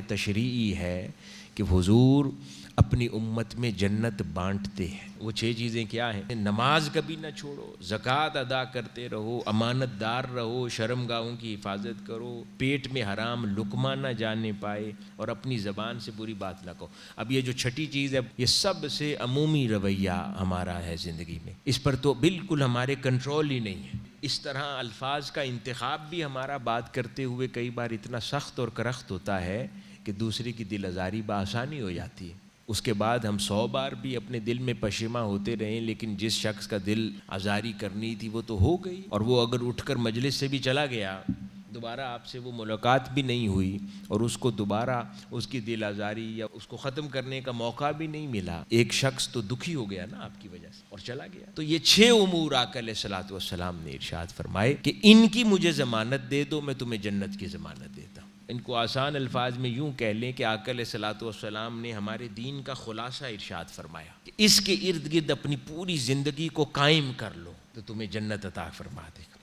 تشریعی ہے کہ حضور اپنی امت میں جنت بانٹتے ہیں۔ وہ 6 چیزیں کیا ہیں؟ نماز کبھی نہ چھوڑو، زکوٰۃ ادا کرتے رہو، امانت دار رہو، شرم گاہوں کی حفاظت کرو، پیٹ میں حرام لقمہ نہ جانے پائے، اور اپنی زبان سے بری بات نہ کہو۔ اب یہ جو چھٹی چیز ہے، یہ سب سے عمومی رویہ ہمارا ہے زندگی میں، اس پر تو بالکل ہمارے کنٹرول ہی نہیں ہے۔ اس طرح الفاظ کا انتخاب بھی ہمارا بات کرتے ہوئے کئی بار اتنا سخت اور کرخت ہوتا ہے کہ دوسرے کی دل آزاری بآسانی ہو جاتی ہے۔ اس کے بعد ہم 100 بار بھی اپنے دل میں پشیماں ہوتے رہیں، لیکن جس شخص کا دل آزاری کرنی تھی وہ تو ہو گئی، اور وہ اگر اٹھ کر مجلس سے بھی چلا گیا، دوبارہ آپ سے وہ ملاقات بھی نہیں ہوئی، اور اس کو دوبارہ اس کی دل آزاری یا اس کو ختم کرنے کا موقع بھی نہیں ملا، ایک شخص تو دکھی ہو گیا نا آپ کی وجہ سے اور چلا گیا۔ تو یہ 6 امور آقا علیہ الصلوۃ والسلام نے ارشاد فرمائے کہ ان کی مجھے ضمانت دے دو، میں تمہیں جنت کی ضمانت دیتا ہوں۔ ان کو آسان الفاظ میں یوں کہہ لیں کہ آقا علیہ الصلوۃ والسلام نے ہمارے دین کا خلاصہ ارشاد فرمایا کہ اس کے ارد گرد اپنی پوری زندگی کو قائم کر لو تو تمہیں جنت عطا فرما دے گا۔